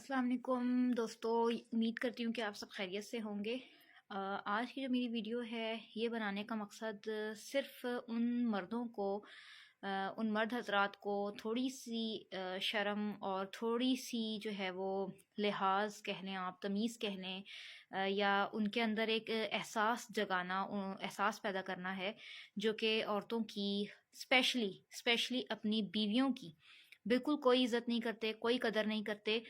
अस्सलाम वालेकुम दोस्तों, उम्मीद करती हूँ कि आप सब खैरियत से होंगे। आज की जो मेरी वीडियो है ये बनाने का मकसद सिर्फ़ उन मर्दों को उन मर्द हज़रात को थोड़ी सी शर्म और थोड़ी सी जो है वो लिहाज कह लें, आप तमीज़ कह लें, या उनके अंदर एक एहसास जगाना, एहसास पैदा करना है जो कि औरतों की स्पेशली अपनी बीवियों की बिल्कुल कोई इज़्ज़त नहीं करते, कोई कदर नहीं करते।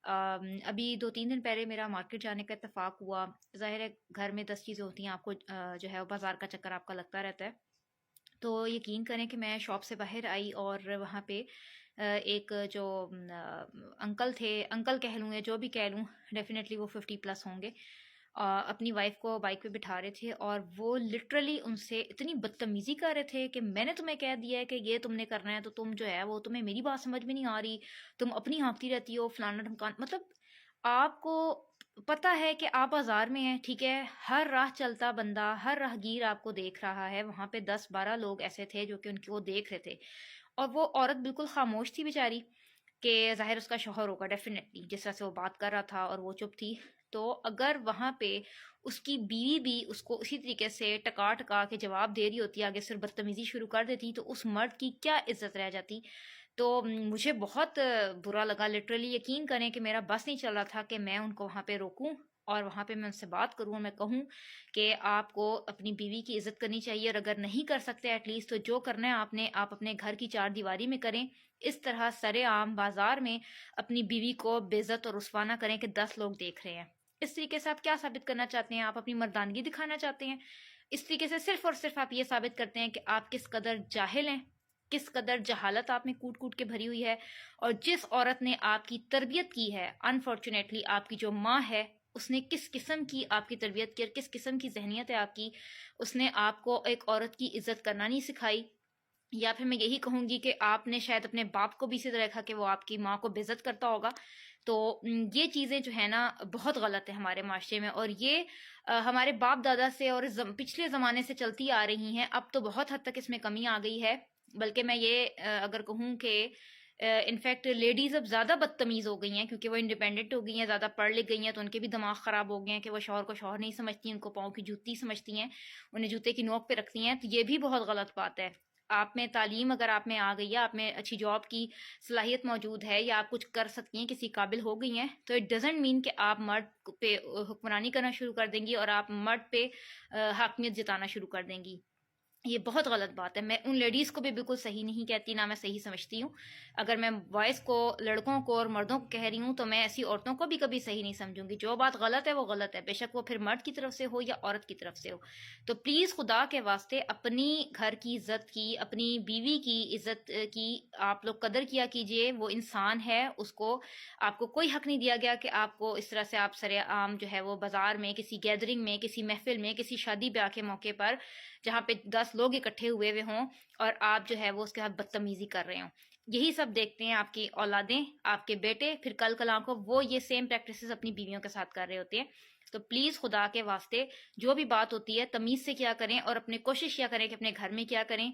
अभी 2-3 दिन पहले मेरा मार्केट जाने का इत्तेफ़ाक हुआ। ज़ाहिर है घर में 10 चीज़ें होती हैं, आपको जो है वो बाज़ार का चक्कर आपका लगता रहता है। तो यकीन करें कि मैं शॉप से बाहर आई और वहाँ पे एक जो अंकल थे, अंकल कह लूँ या जो भी कह लूँ, डेफ़िनेटली वो 50 प्लस होंगे। अपनी वाइफ को बाइक पे बिठा रहे थे और वो लिटरली उनसे इतनी बदतमीजी कर रहे थे कि मैंने तुम्हें कह दिया है कि ये तुमने करना है, तो तुम जो है वो, तुम्हें मेरी बात समझ में नहीं आ रही, तुम अपनी हाँकती रहती हो, फलाना ढमकाना। मतलब आपको पता है कि आप बाजार में हैं, ठीक है, हर राह चलता बंदा, हर राहगीर आपको देख रहा है। वहां पे 10-12 लोग ऐसे थे जो कि उनको देख रहे थे और वो औरत बिल्कुल खामोश थी बेचारी, कि ज़ाहिर उसका शौहर होगा डेफिनेटली, जिस तरह से वो बात कर रहा था और वो चुप थी। तो अगर वहाँ पे उसकी बीवी भी उसको उसी तरीके से टका टका के जवाब दे रही होती, आगे सिर्फ बदतमीजी शुरू कर देती, तो उस मर्द की क्या इज्जत रह जाती। तो मुझे बहुत बुरा लगा। लिटरली यकीन करें कि मेरा बस नहीं चल रहा था कि मैं उनको वहाँ पे रोकूं और वहाँ पे मैं उनसे बात करूँ और मैं कहूँ कि आपको अपनी बीवी की इज्जत करनी चाहिए, और अगर नहीं कर सकते एटलीस्ट तो जो करना है आपने, आप अपने घर की चार दीवारी में करें। इस तरह सरेआम बाजार में अपनी बीवी को बेइज्जत और रुस्वा ना करें कि 10 लोग देख रहे हैं। इस तरीके से आप क्या साबित करना चाहते हैं? आप अपनी मर्दानगी दिखाना चाहते हैं। इस तरीके से सिर्फ और सिर्फ आप ये साबित करते हैं कि आप किस कदर जाहिल हैं, किस कदर जहालत आप में कूट कूट के भरी हुई है। और जिस औरत ने आपकी तरबियत की है, अनफॉर्चुनेटली आपकी जो माँ है, उसने किस किस्म की आपकी तरबियत की और किस किस्म की जहनीत है आपकी, उसने आपको एक औरत की इज्जत करना नहीं सिखाई। या फिर मैं यही कहूंगी कि आपने शायद अपने बाप को भी इसी तरह देखा कि वो आपकी माँ को बेइज्जत करता होगा। तो ये चीज़ें जो है ना बहुत गलत है हमारे माशरे में, और ये हमारे बाप दादा से और पिछले ज़माने से चलती आ रही हैं। अब तो बहुत हद तक इसमें कमी आ गई है। बल्कि मैं ये अगर कहूँ कि इनफैक्ट लेडीज़ अब ज़्यादा बदतमीज़ हो गई हैं, क्योंकि वो इंडिपेंडेंट हो गई हैं, ज़्यादा पढ़ लिख गई हैं, तो उनके भी दिमाग ख़राब हो गए हैं कि वो शौहर को शौहर नहीं समझती, उनको पाँव की जूती समझती हैं, उन्हें जूते की नोक पे रखती हैं। तो ये भी बहुत गलत बात है। आप में तालीम अगर आप में आ गई है, आप में अच्छी जॉब की सलाहियत मौजूद है, या आप कुछ कर सकती हैं, किसी काबिल हो गई हैं, तो इट डजेंट मीन कि आप मर्द पे हुक्मरानी करना शुरू कर देंगी और आप मर्द पे हाकमियत जताना शुरू कर देंगी। ये बहुत गलत बात है। मैं उन लेडीज़ को भी बिल्कुल सही नहीं कहती, ना मैं सही समझती हूँ। अगर मैं वॉइस को लड़कों को और मर्दों को कह रही हूँ तो मैं ऐसी औरतों को भी कभी सही नहीं समझूंगी। जो बात गलत है वो गलत है, बेशक वो फिर मर्द की तरफ से हो या औरत की तरफ से हो। तो प्लीज़ खुदा के वास्ते अपनी घर की इज्जत की, अपनी बीवी की इज्जत की आप लोग कदर किया कीजिए। वो इंसान है, उसको आपको कोई हक नहीं दिया गया कि आपको इस तरह से आप सरेआम जो है वो बाजार में, किसी गैदरिंग में, किसी महफिल में, किसी शादी ब्याह के मौके पर जहाँ पे 10 लोग इकट्ठे हुए हुए हों और आप जो है वो उसके साथ बदतमीजी कर रहे हों। यही सब देखते हैं आपकी औलादें, आपके बेटे, फिर कल कल को वो ये सेम प्रैक्टिसेस अपनी बीवियों के साथ कर रहे होते हैं। तो प्लीज खुदा के वास्ते जो भी बात होती है तमीज से किया करें, और अपने कोशिश किया करें कि अपने घर में क्या करें।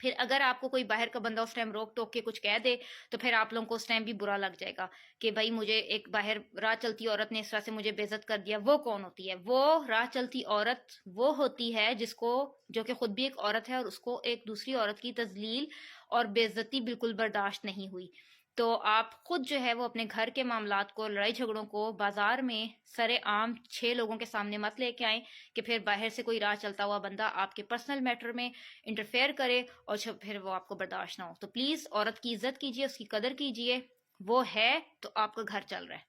फिर अगर आपको कोई बाहर का बंदा उस टाइम रोक टोक के कुछ कह दे तो फिर आप लोगों को उस टाइम भी बुरा लग जाएगा कि भाई मुझे एक बाहर राह चलती औरत ने इस तरह से मुझे बेइज्जत कर दिया। वो कौन होती है? वो राह चलती औरत वो होती है जिसको, जो कि खुद भी एक औरत है और उसको एक दूसरी औरत की तजलील और बेइज्जती बिल्कुल बर्दाश्त नहीं हुई। तो आप खुद जो है वो अपने घर के मामलात को, लड़ाई झगड़ों को बाजार में सरेआम 6 लोगों के सामने मत लेके आए कि फिर बाहर से कोई राह चलता हुआ बंदा आपके पर्सनल मैटर में इंटरफेयर करे और फिर वो आपको बर्दाश्त ना हो। तो प्लीज औरत की इज्जत कीजिए, उसकी कदर कीजिए। वो है तो आपका घर चल रहा है।